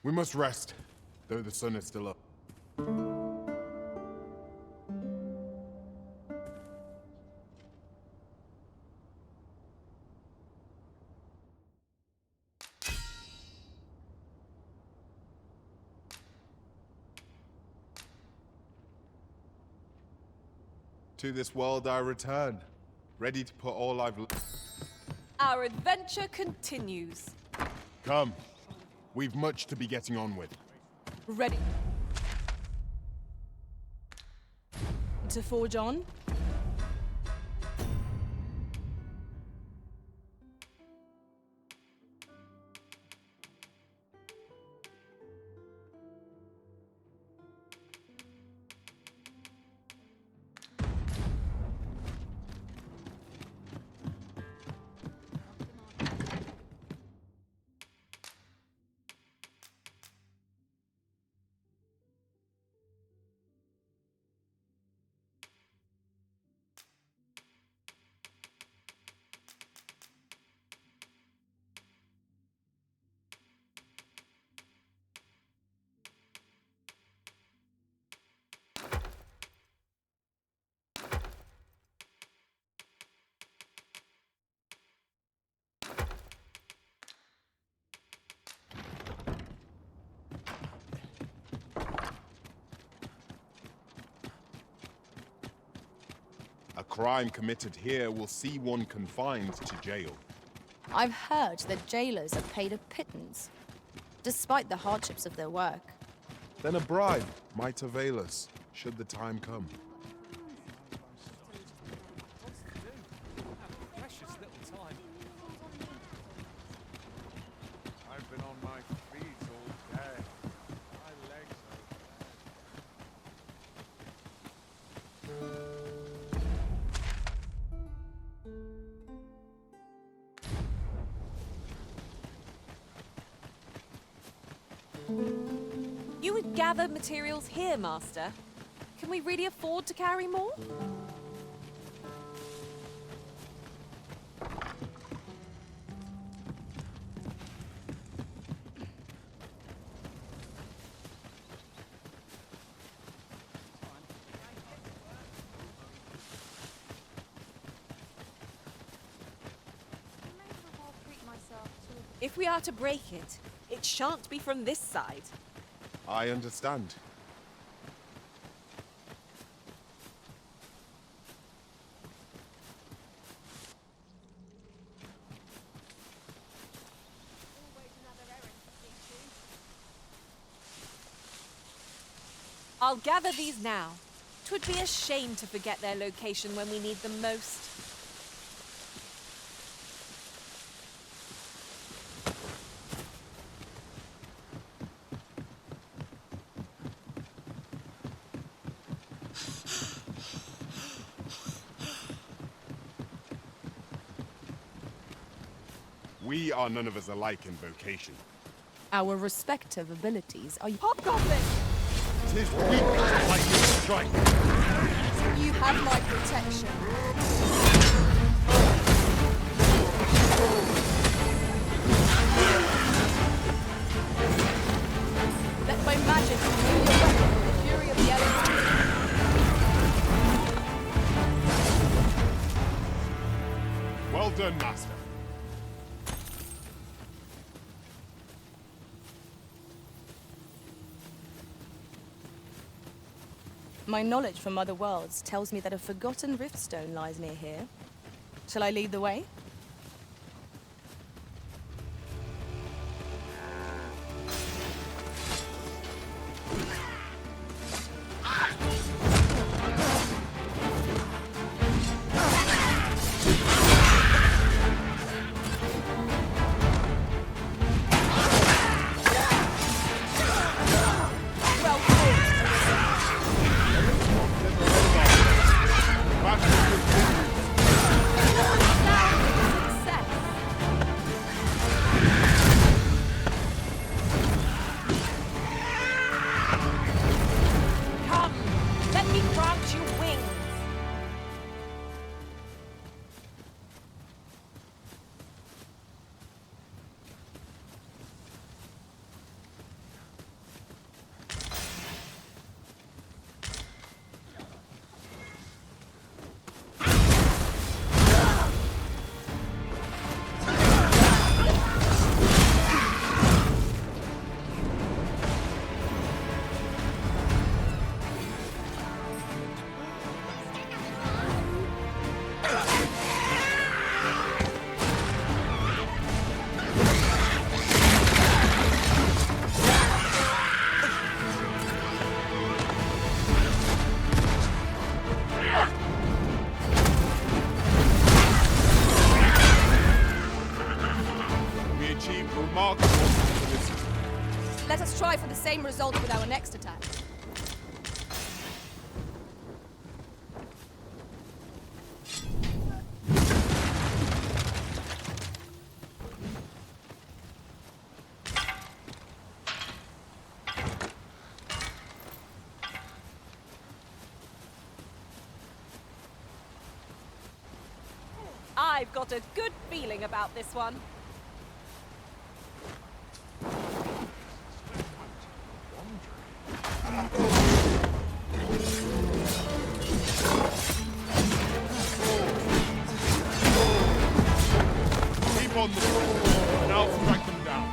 We must rest, though the sun is still up. To this world I return, ready to put all I've learned. Our adventure continues. Come. We've much to be getting on with. Ready to forge on? A crime committed here will see one confined to jail. I've heard that jailers are paid a pittance, despite the hardships of their work. Then a bribe might avail us, should the time come. Precious little time. I've been on my feet all day. My legs You would gather materials here, Master. Can we really afford to carry more? If we are to break it, it shan't be from this side. I understand. I'll gather these now. 'Twould be a shame to forget their location when we need them most. We are none of us alike in vocation. Our respective abilities are... Hobgoblin! 'Tis weak to fight you strike. You have my protection. Let my magic imbue your weapon with the fury of the elements. Well done, Master. My knowledge from other worlds tells me that a forgotten riftstone lies near here. Shall I lead the way? Let's try for the same result with our next attack. I've got a good feeling about this one. Keep on the ball, and I'll strike them down.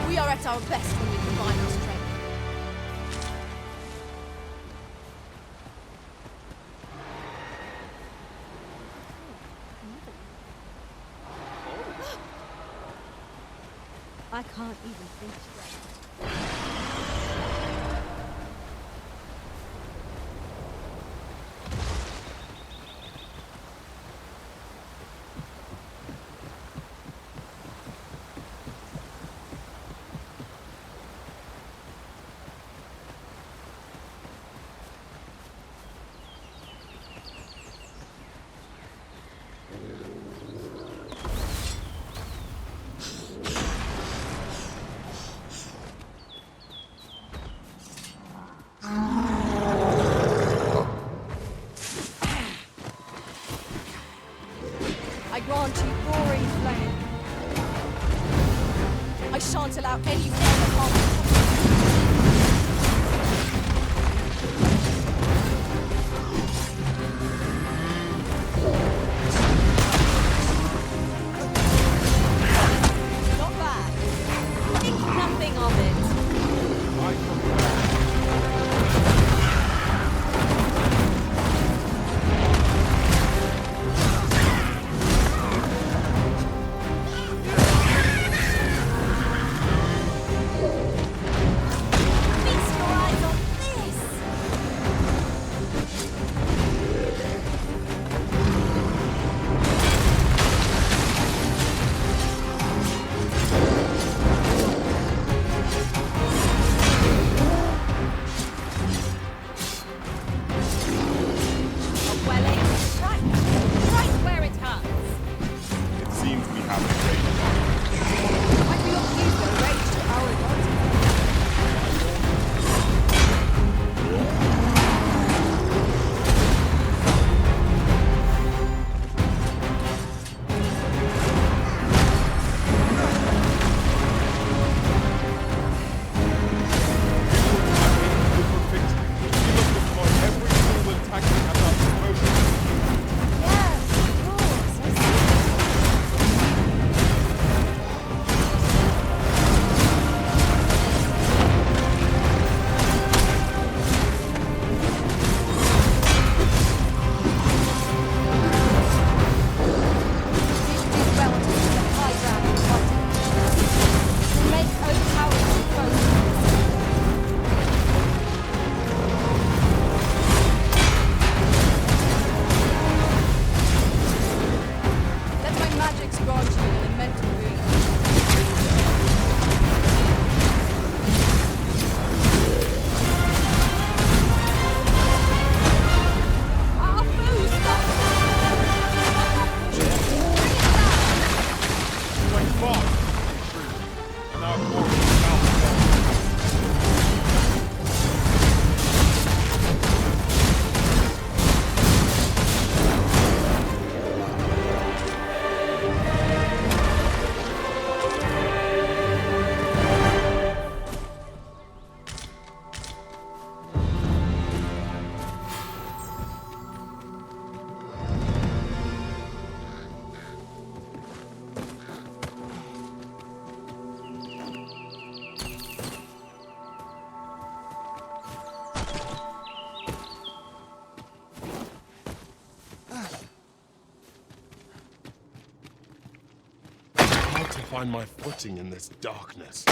We are at our best when we combine our strength. I can't even think straight. I grant you roaring flame. I shan't allow any form of harm. Not bad. Think nothing of it. Feast your eyes on this. A well-aimed strike. Right where it hurts. It seems we have a great advantage. Might we not use their rage to our advantage? Every single attack we have at disposal. Yes, of course. I see. We should do well to keep the high ground and fight. Make overpowering foes. Let my magics grant you an elemental boon. Our foes Like fast. And now forward south. Hard to find my footing in this darkness.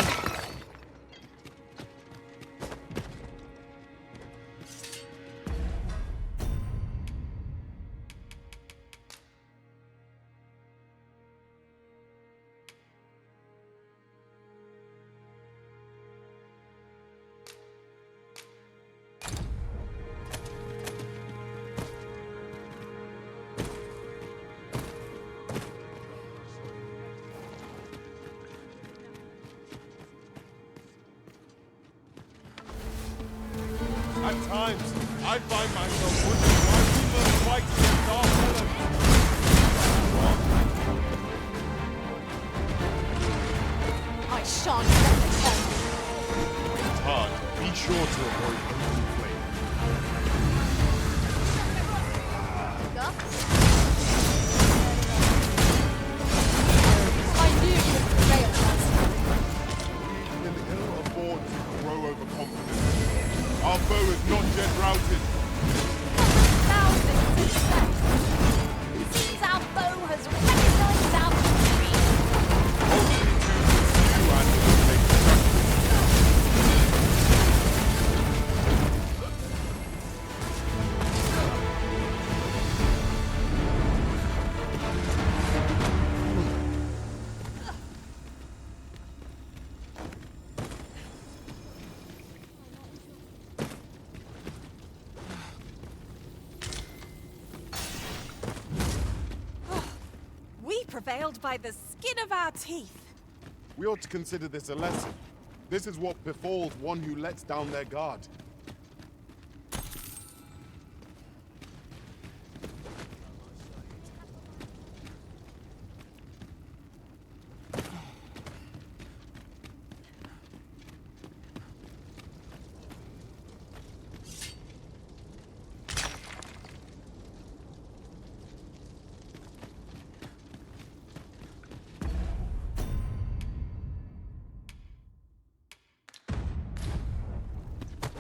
times, I find myself wondering why we must fight against our fellows. I shan't let it end. It's hard. Be sure to avoid open flame. I knew you would prevail, Master. We can ill afford to grow overconfident. Our foe is not yet routed. Thousands of steps. It seems our foe has recognized our victory. Only to pursue and eliminate destruction. We prevailed by the skin of our teeth. We ought to consider this a lesson. This is what befalls one who lets down their guard.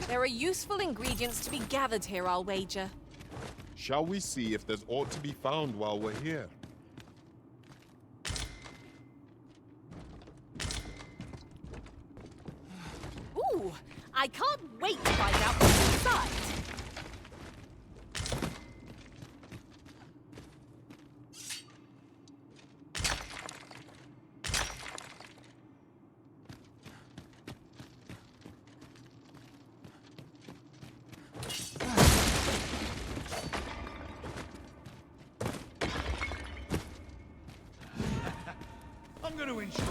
There are useful ingredients to be gathered here, I'll wager. Shall we see if there's aught to be found while we're here? Ooh, I can't wait to find out what's inside. I'm going to ensure.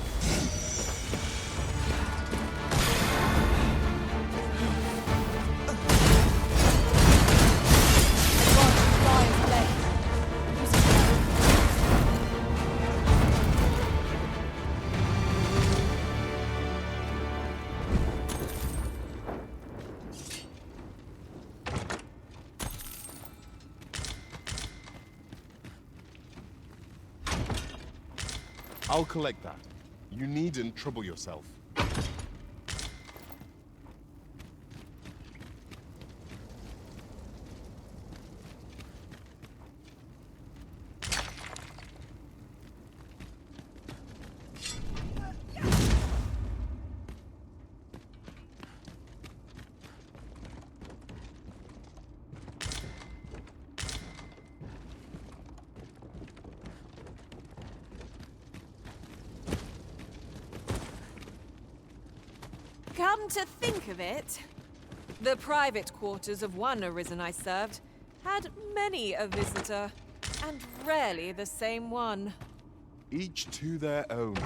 Advantage lies late. Use it well. I'll collect that. You needn't trouble yourself. Come to think of it, the private quarters of one arisen I served had many a visitor, and rarely the same one. Each to their own.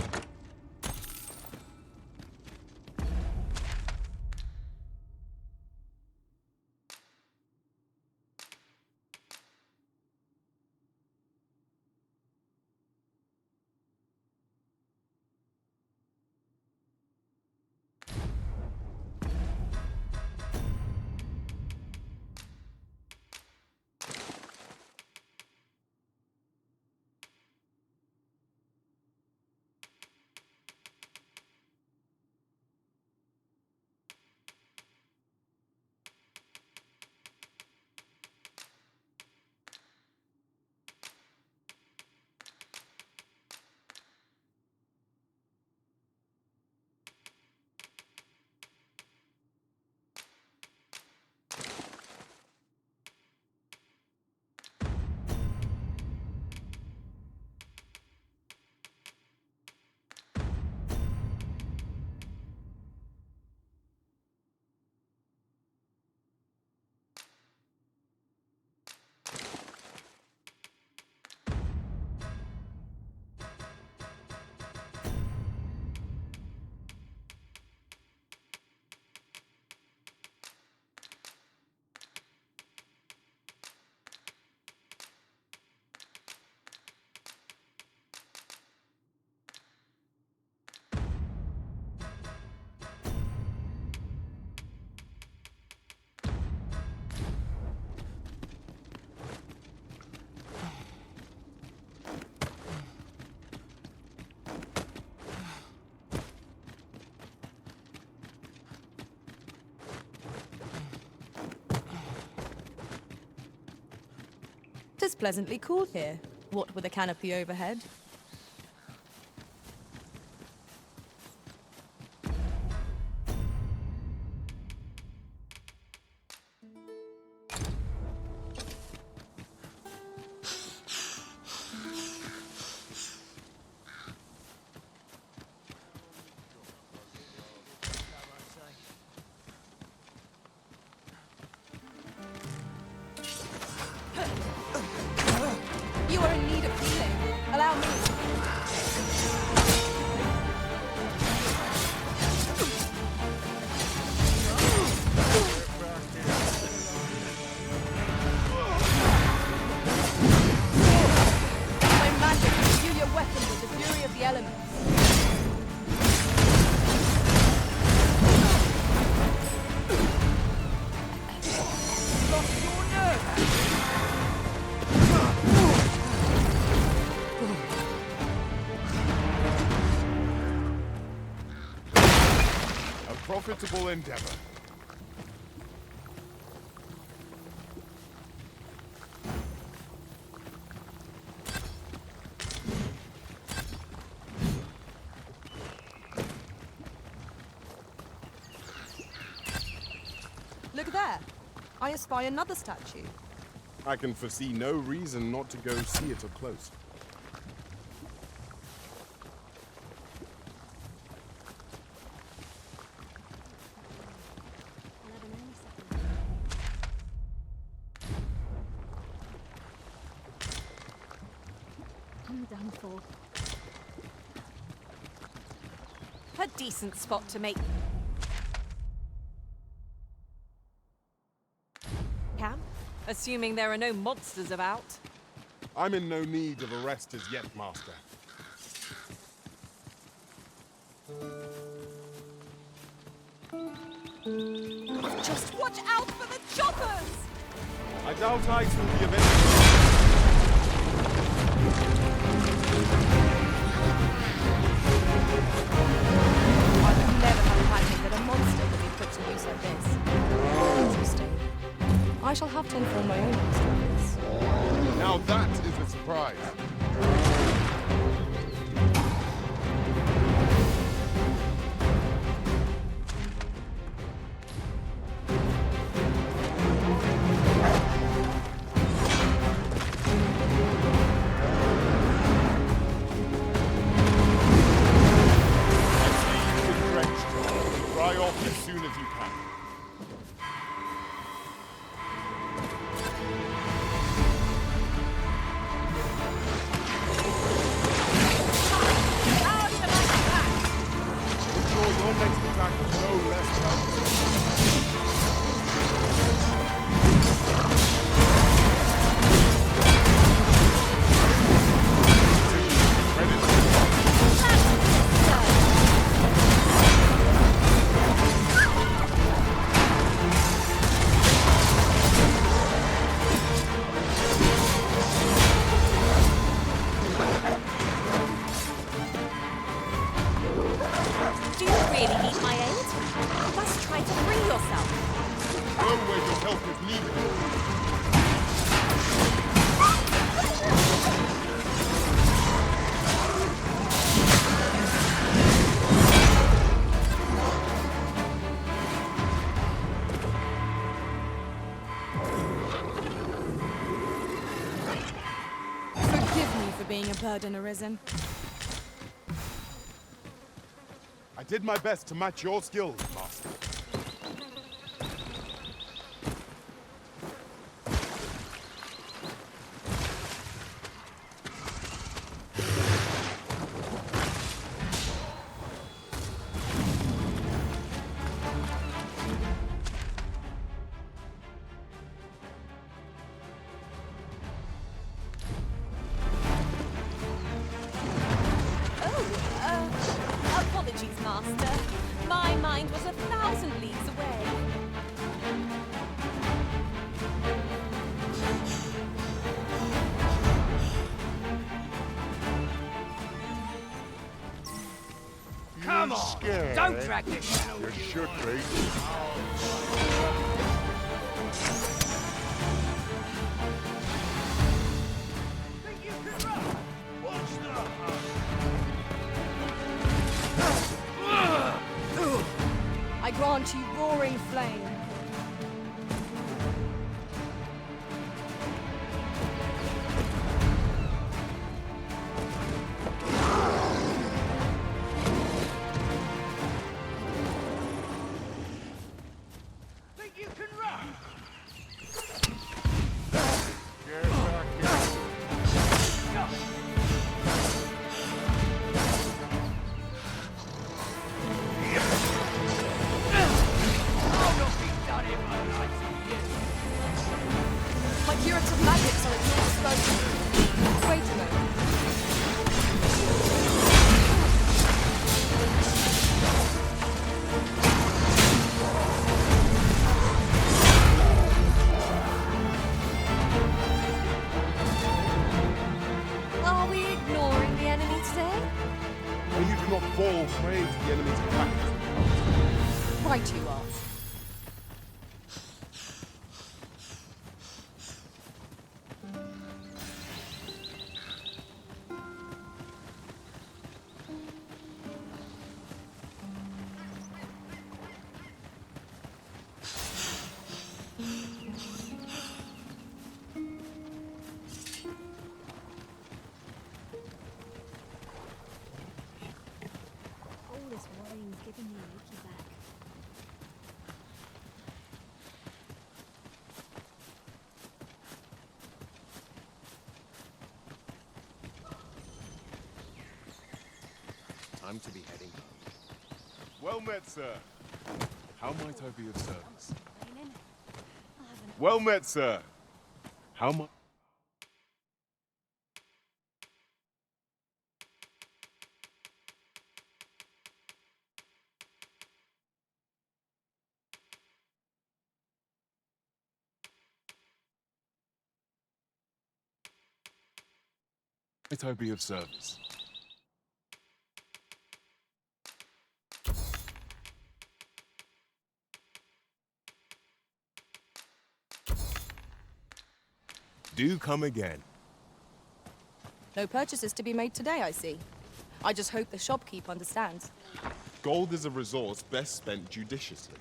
is pleasantly cool here. What with a canopy overhead. You are in need of healing. Allow me. My magic will imbue your weapon with the fury of the elements. Lost your nerve. A profitable endeavor. Look there. I espy another statue. I can foresee no reason not to go see it up close. I'm done for. A decent spot to make camp, assuming there are no monsters about. I'm in no need of a rest as yet, Master. Just watch out for the choppers! I doubt ice will be available. I would never have imagined that a monster could be put to use like this. Interesting. I shall have to inform my own master of this. Now that is a surprise. I see you've been drenched. Dry off as soon as you can. Ensure your next attack is no less powerful. Do you really need my aid? You must try to free yourself. Go where your help is needed. Forgive me for being a burden arisen. I did my best to match your skills, Master. Apologies, Master. My mind was 1,000 leagues away. Come on! Scared? Don't drag this out! You should be. grant you roaring flame. Think you can run? Get back here. My curative magics are at your disposal. Wait a moment. Are we ignoring the enemy today? And you do not fall prey to the enemy's attacks. Right you are. All this worrying's giving me a leaky back. Time to be heading home. Well met, sir. How might I be of service? Complaining? I'll have an Well met, sir. How much? Might I be of service? Do come again. No purchases to be made today, I see. I just hope the shopkeep understands. Gold is a resource best spent judiciously.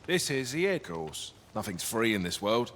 This is the air course. Nothing's free in this world.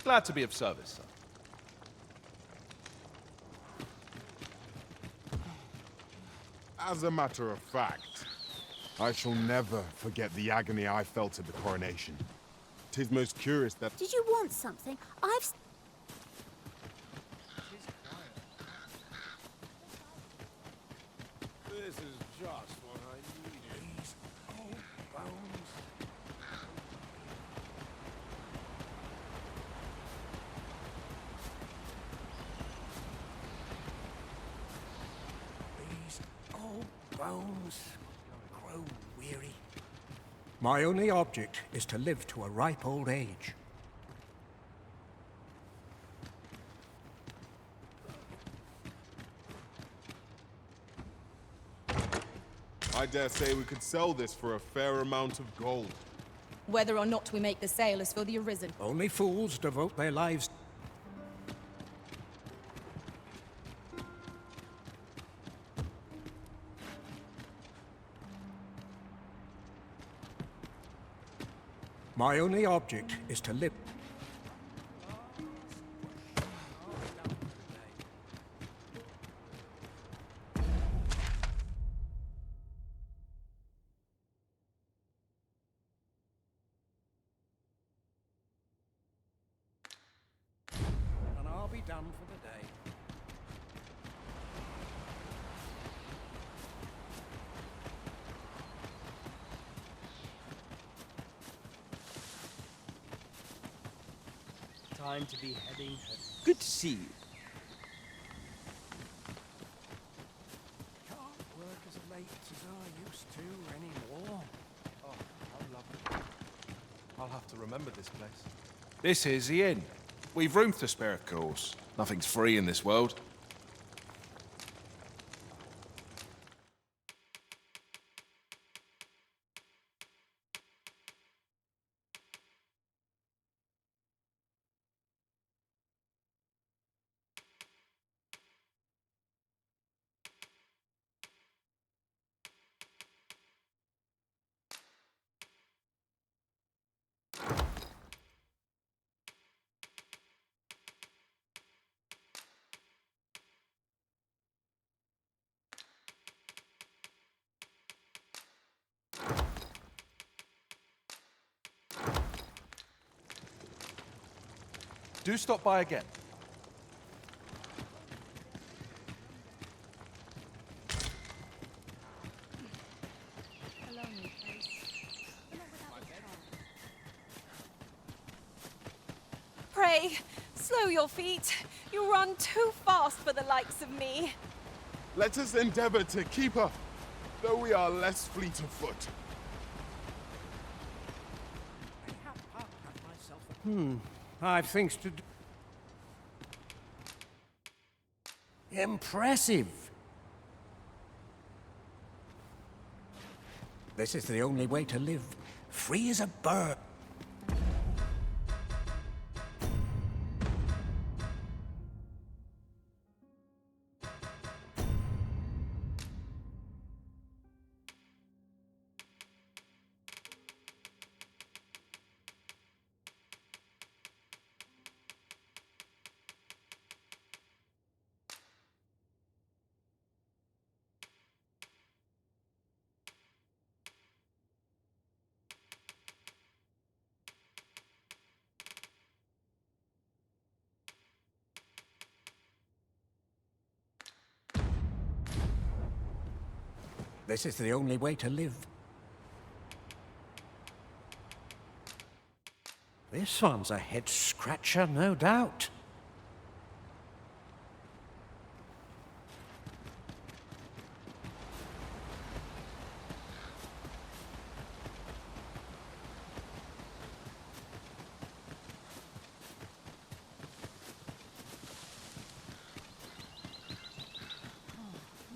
Glad to be of service, sir. As a matter of fact, I shall never forget the agony I felt at the coronation. 'Tis most curious that... Did you want something? I've... This is just what I needed. These old bones. These old bones grow weary. My only object is to live to a ripe old age. I dare say we could sell this for a fair amount of gold. Whether or not we make the sale is for the Arisen. Only fools devote their lives. My only object is to live. And I'll be done for the day. Time to be heading home. Good to see you. Can't work as late as I used to anymore. Oh, how lovely. I'll have to remember this place. This is the inn. We've room to spare, of course. Nothing's free in this world. Do stop by again. A lonely place. But not without its charm. Pray, slow your feet. You run too fast for the likes of me. Let us endeavor to keep up, though we are less fleet of foot. I've things to do. Impressive. This is the only way to live. Free as a bird. This is the only way to live. This one's a head scratcher, no doubt.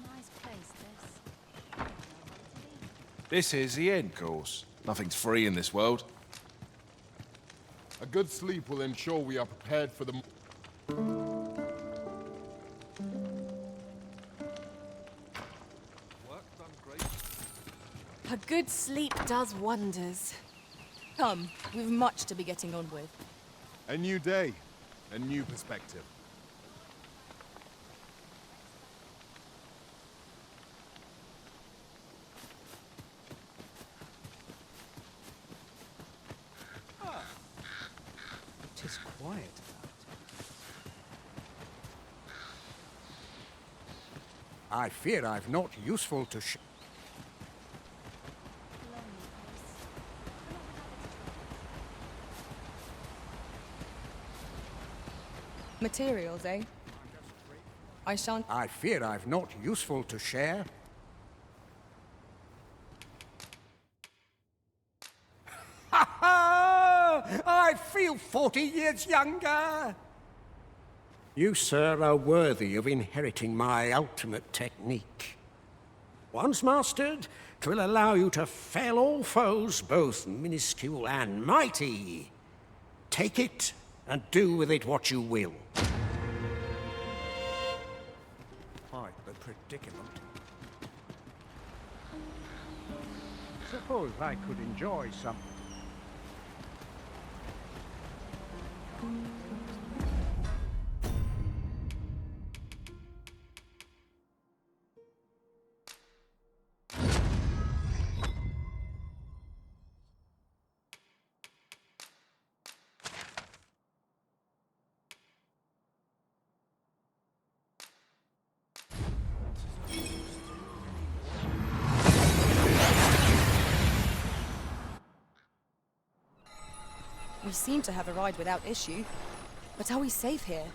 Nice place, this. This is the inn, of course. Nothing's free in this world. A good sleep will ensure we are prepared for the... Work done great. A good sleep does wonders. Come, we've much to be getting on with. A new day, a new perspective. Tis quiet about. I fear I've not useful to Materials, eh? I shan't. I fear I've not useful to share. Ha ha! I feel 40 years younger! You, sir, are worthy of inheriting my ultimate technique. Once mastered, 'twill allow you to fell all foes, both minuscule and mighty. Take it, and do with it what you will. Quite the predicament. Suppose I could enjoy some. We seem to have arrived without issue. But are we safe here?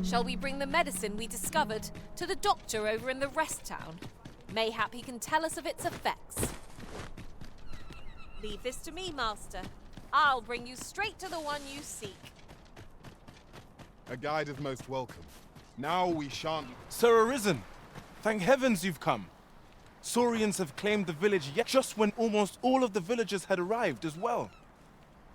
Shall we bring the medicine we discovered to the doctor over in the rest town? Mayhap he can tell us of its effects. Leave this to me, Master. I'll bring you straight to the one you seek. A guide is most welcome. Now we shan't... Sir Arisen, thank heavens you've come. Saurians have claimed the village yet just when almost all of the villagers had arrived as well.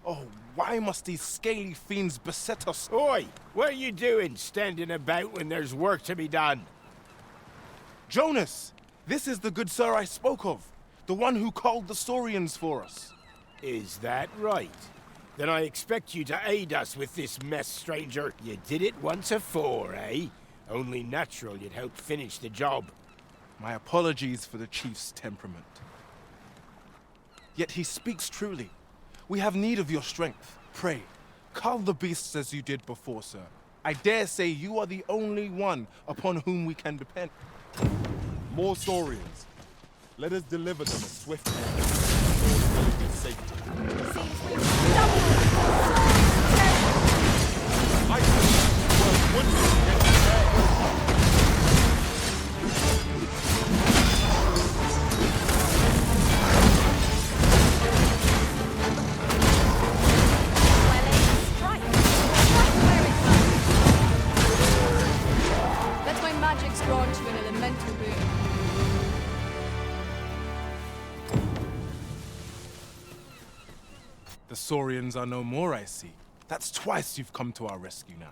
Oh, why must these scaly fiends beset us? Oi! What are you doing, standing about when there's work to be done? Jonas! This is the good sir I spoke of. The one who called the Saurians for us. Is that right? Then I expect you to aid us with this mess, stranger. You did it once afore, eh? Only natural you'd help finish the job. My apologies for the chief's temperament. Yet he speaks truly. We have need of your strength. Pray, cull the beasts as you did before, sir. I dare say you are the only one upon whom we can depend. More Saurians. Let us deliver them a swift end. Safety. Seems we've doubled I wouldn't get Let my magics grant you an elemental boon. The Saurians are no more, I see. That's twice you've come to our rescue now.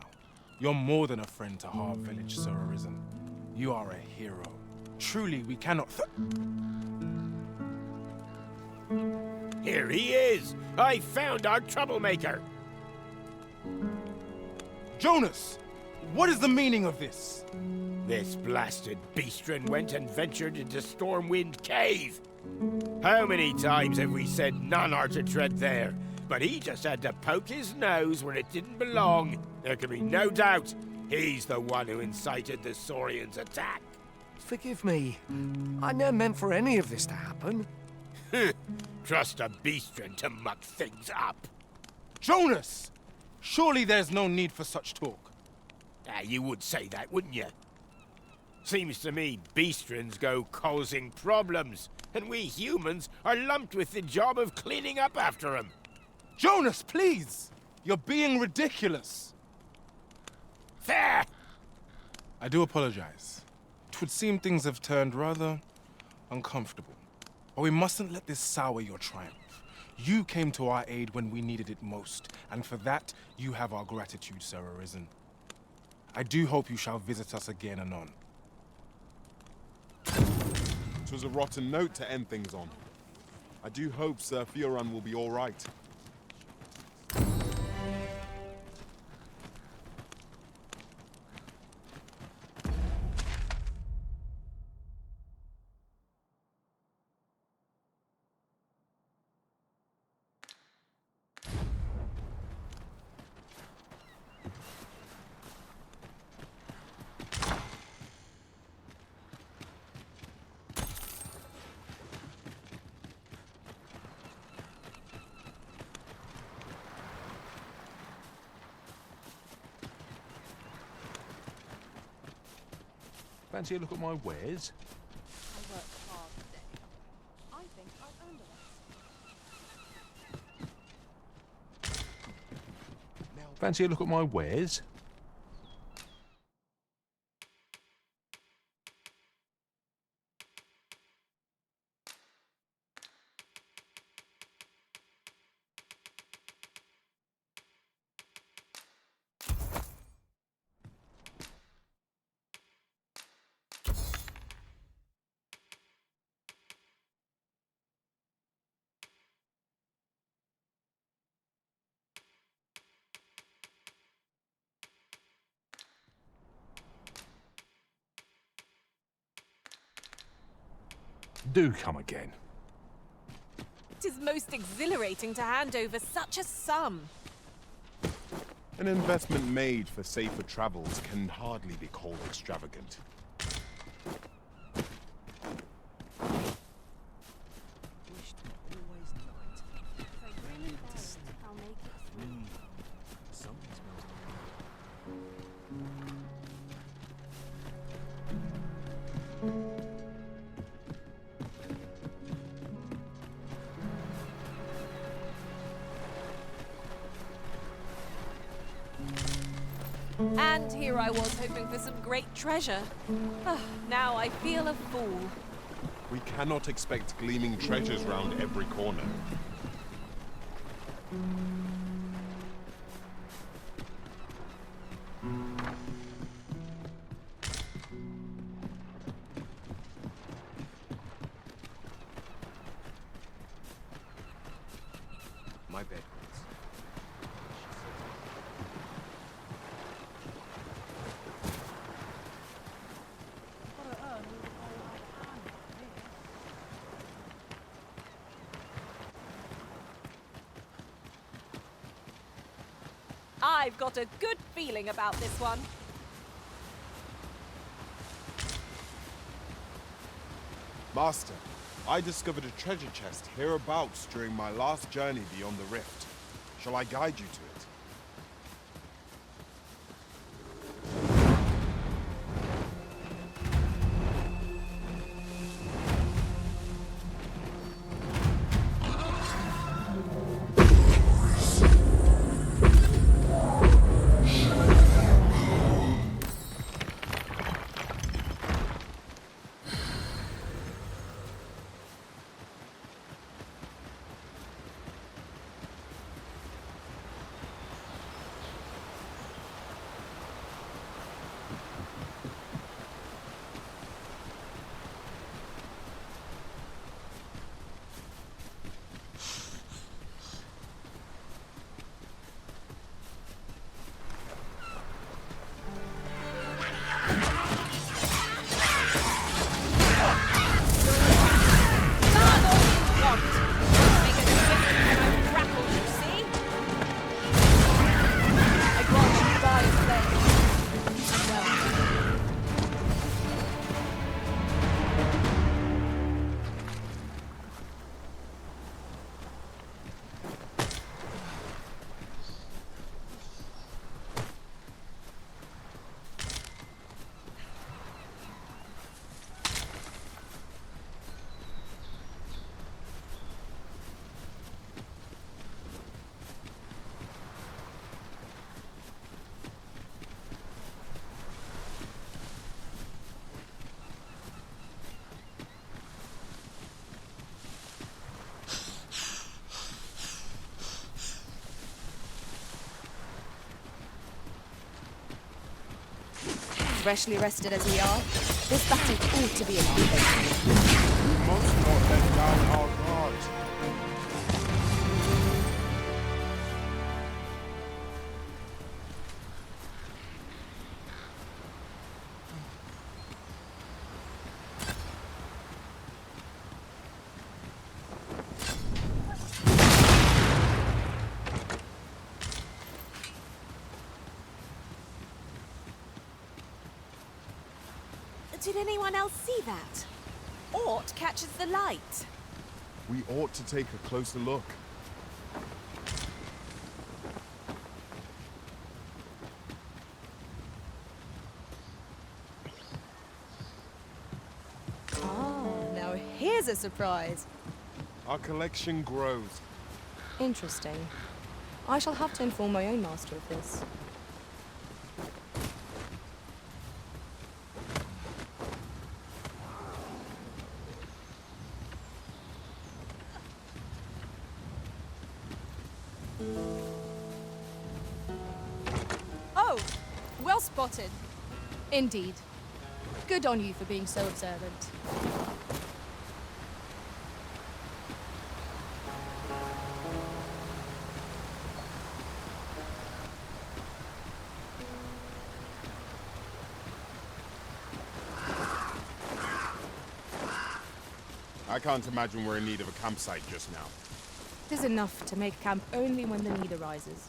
You're more than a friend to our village, Sir Arisen. You are a hero. Truly, we cannot Here he is! I found our troublemaker! Jonas! What is the meaning of this? This blasted beastren went and ventured into Stormwind Cave. How many times have we said none are to tread there? But he just had to poke his nose where it didn't belong. There can be no doubt he's the one who incited the Saurians' attack. Forgive me. I never meant for any of this to happen. Trust a beastren to muck things up. Jonas! Surely there's no need for such talk. You would say that, wouldn't you? Seems to me beastrens go causing problems, and we humans are lumped with the job of cleaning up after them. Jonas, please! You're being ridiculous. There! I do apologize. It would seem things have turned rather uncomfortable. But we mustn't let this sour your triumph. You came to our aid when we needed it most, and for that, you have our gratitude, Sir Arisen. I do hope you shall visit us again anon. It was a rotten note to end things on. I do hope Sir Fioran will be all right. Fancy a look at my wares? I worked hard today. I think I've earned it. Fancy a look at my wares? Do come again. It is most exhilarating to hand over such a sum. An investment made for safer travels can hardly be called extravagant. And here I was hoping for some great treasure. Now I feel a fool. We cannot expect gleaming treasures round every corner. My bed. I've got a good feeling about this one. Master, I discovered a treasure chest hereabouts during my last journey beyond the rift. Shall I guide you to it? Freshly rested as we are, this battle ought to be in our favor. We must not let down our guard. Did anyone else see that? Ort catches the light. We ought to take a closer look. Ah, now here's a surprise. Our collection grows. Interesting. I shall have to inform my own master of this. Oh, well spotted. Indeed. Good on you for being so observant. I can't imagine we're in need of a campsite just now. It is enough to make camp only when the need arises.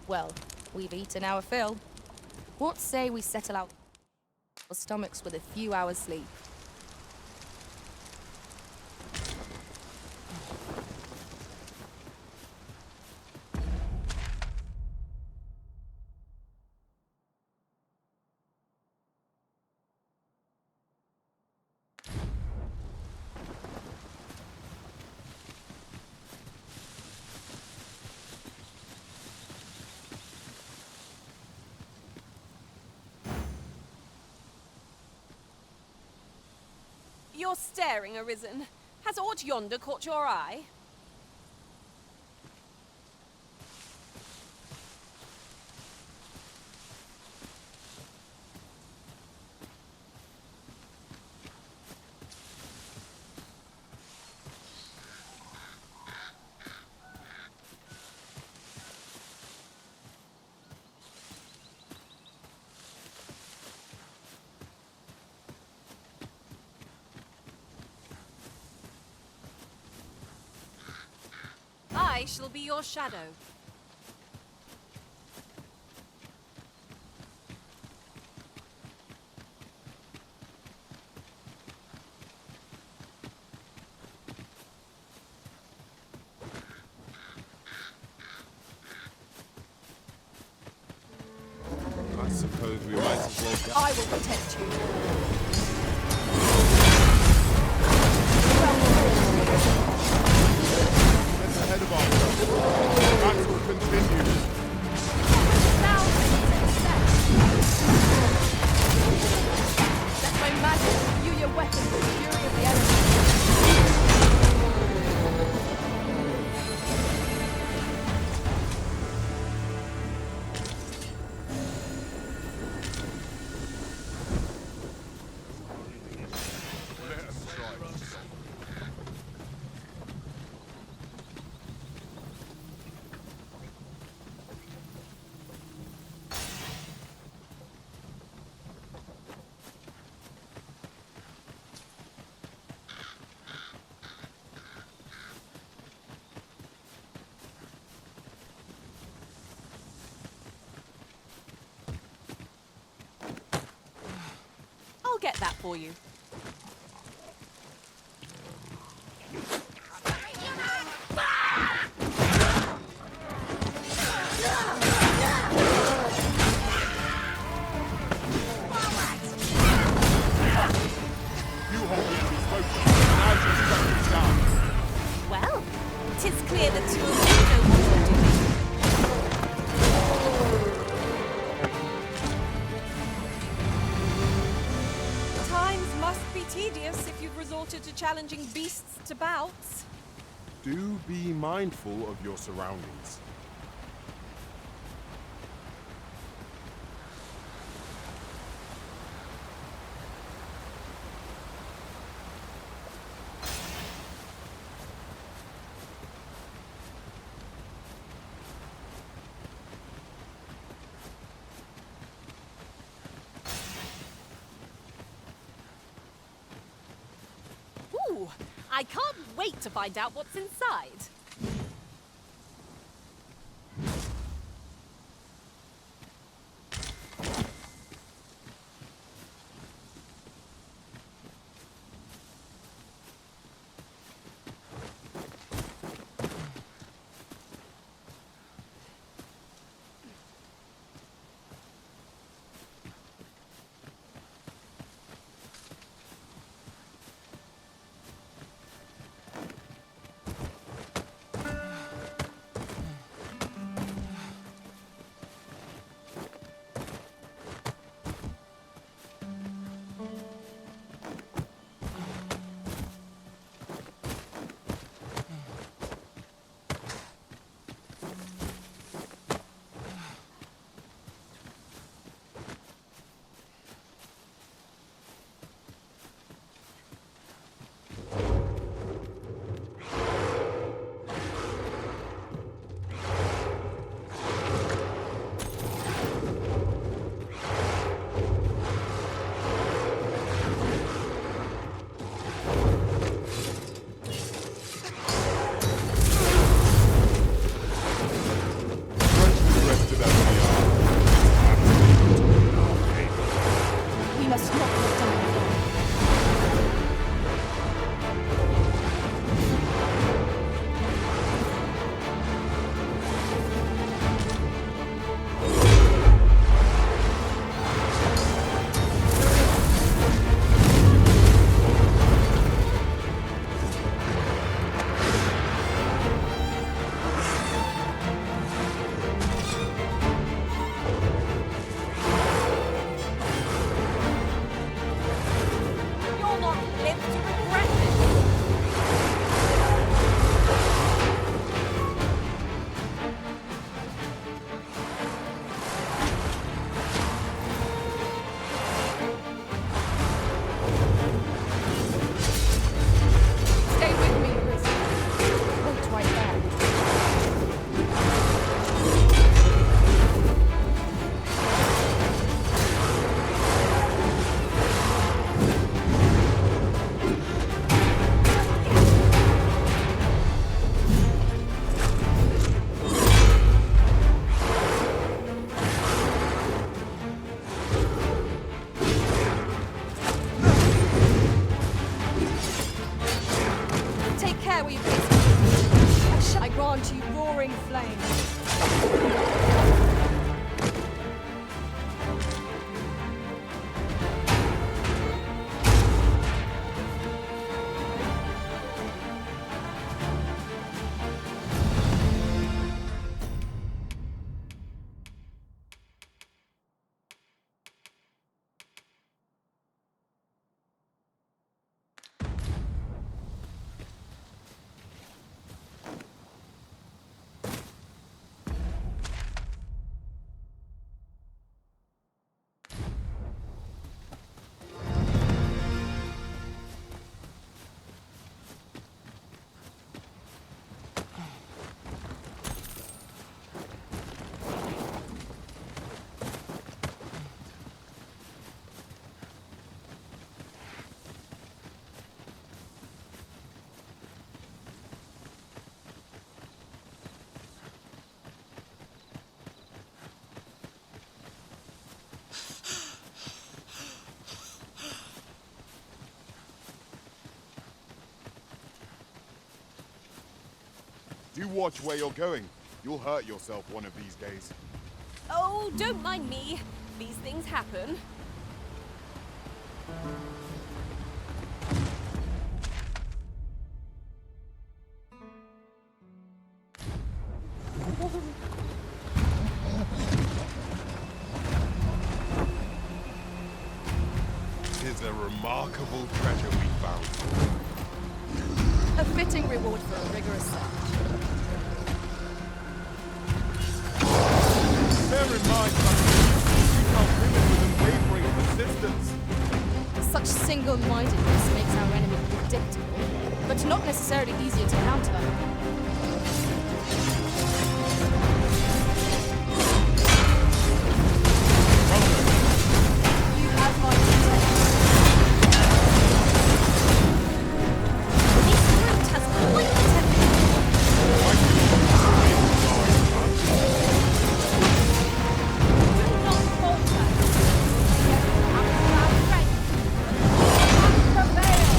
Well, we've eaten our fill. What say we settle out our stomachs with a few hours' sleep? You're staring, Arisen. Has aught yonder caught your eye? I shall be your shadow. I suppose we might as well get... I will protect you. Let's ahead of ourselves. The battle continues. Now, let my magic imbue your weapon with the fury of the enemy. Let us try. I'll get that for you. tedious if you've resorted to challenging beasts to bouts. Do be mindful of your surroundings. Ooh, I can't wait to find out what's inside. We must not let down again. You'll not live to regret it. Stay with me, Risen. Wait right there. Take care where you place me. I grant you roaring flame. Do watch where you're going. You'll hurt yourself one of these days. Oh, don't mind me. These things happen. Tis a remarkable treasure we found. A fitting reward for a rigorous search. Bear in mind that you can't win it with unwavering persistence. Such single-mindedness makes our enemy predictable, but not necessarily easier to counter. You have my intent. This fruit has quite the temper. Do not falter. After our strength, prevail.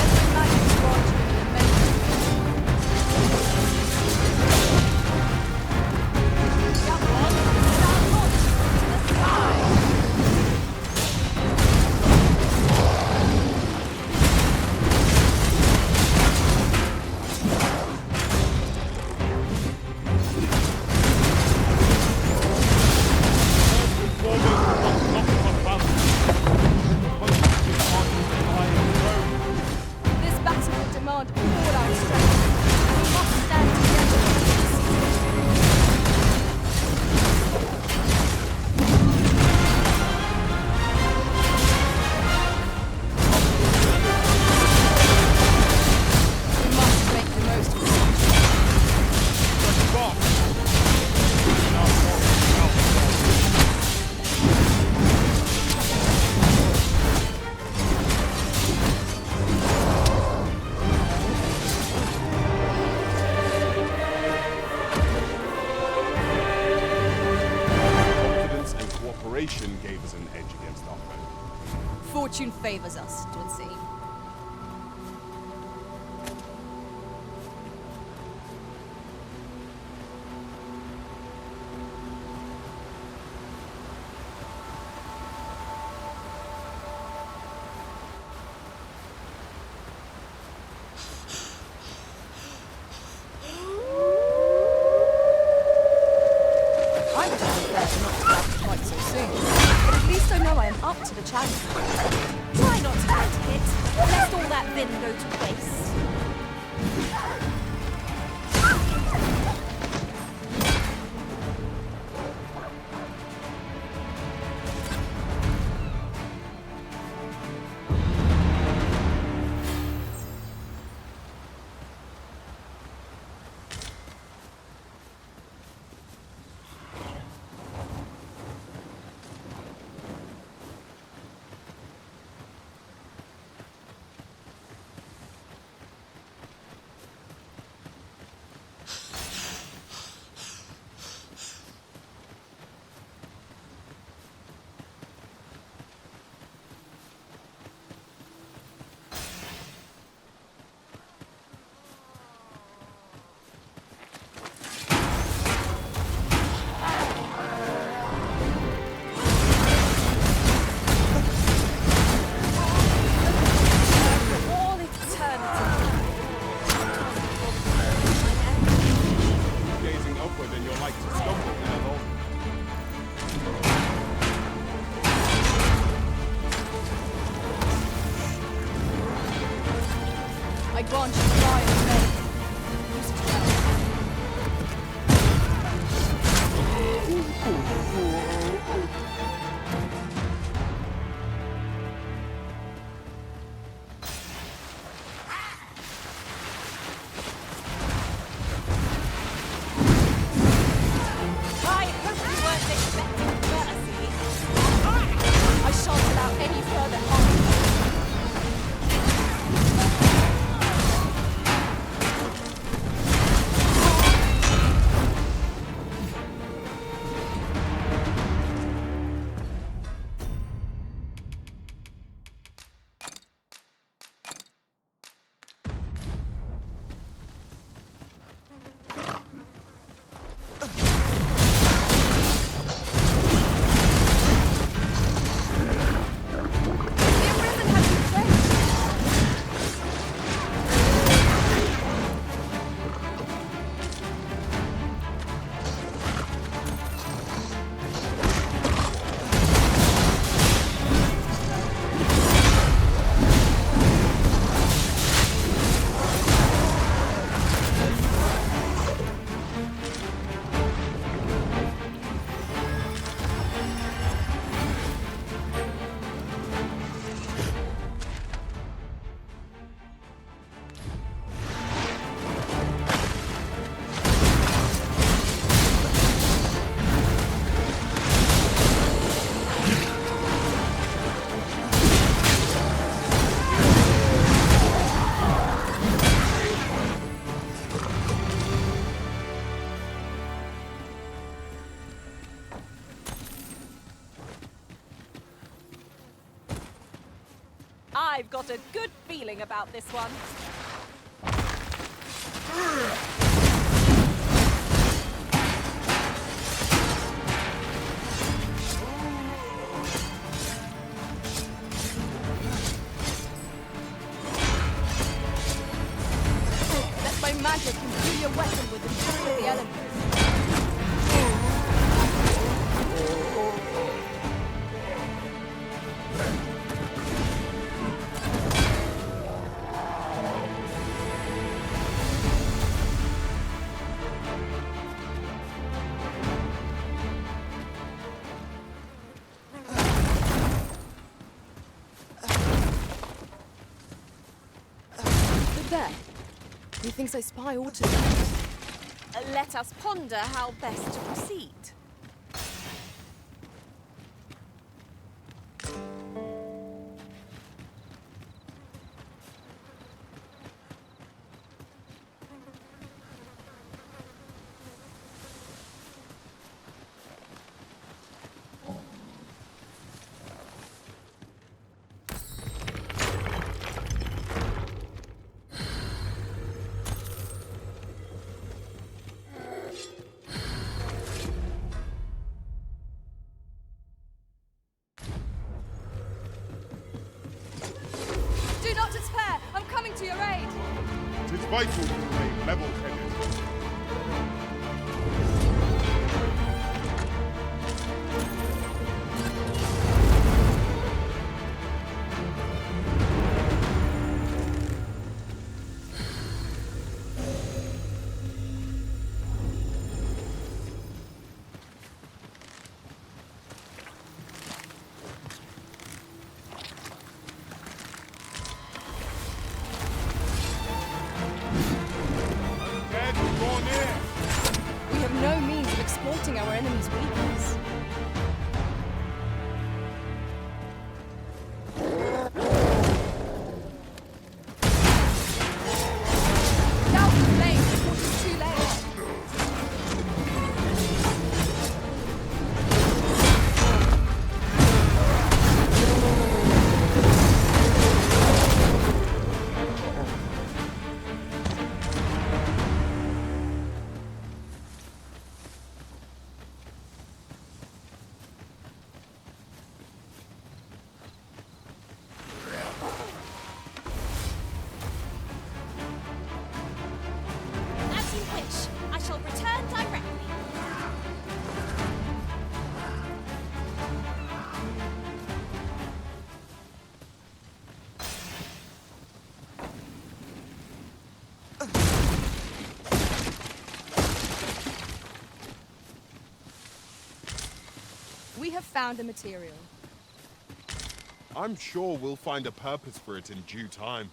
Every man is born to be amazing. Jump on, sound launch to the sky. This battle will demand all our strength, and we must stand together to succeed. We must make the most of it. Confidence and cooperation gave us an edge against our foe. Fortune favors us, it would seem. I would have preferred not to back quite so soon, but at least I know I am up to the challenge. Try not to get hit, lest all that vim go to waste. I've got a good feeling about this one. Let my magic imbue your weapon with the fury of the elements. There. He thinks I spy Autumn. Let us ponder how best to proceed. Do not despair! I'm coming to your aid! It is vital to remain level-headed. We have no means of exploiting our enemy's weakness. Down the flame before it is too late! As you wish. I shall return directly. We have found a material. I'm sure we'll find a purpose for it in due time.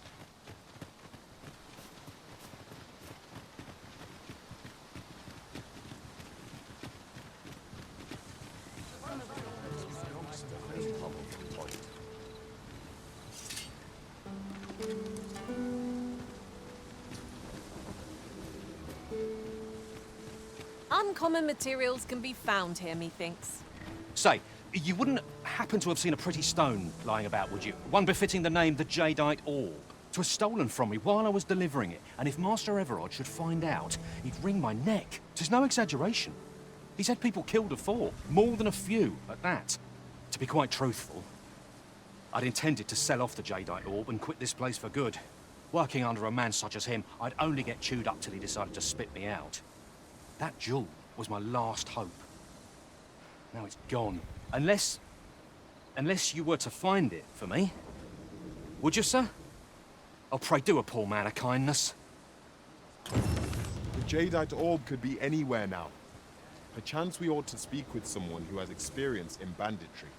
Uncommon materials can be found here, methinks. Say, you wouldn't happen to have seen a pretty stone lying about, would you? One befitting the name the Jadeite Orb. 'Twas stolen from me while I was delivering it, and if Master Everard should find out, he'd wring my neck. 'Tis no exaggeration. He's had people killed afore, more than a few at that. To be quite truthful, I'd intended to sell off the Jadeite Orb and quit this place for good. Working under a man such as him, I'd only get chewed up till he decided to spit me out. That jewel was my last hope. Now it's gone. Unless you were to find it for me. Would you, sir? Oh, pray do a poor man a kindness. The Jadeite Orb could be anywhere now. Perchance we ought to speak with someone who has experience in banditry.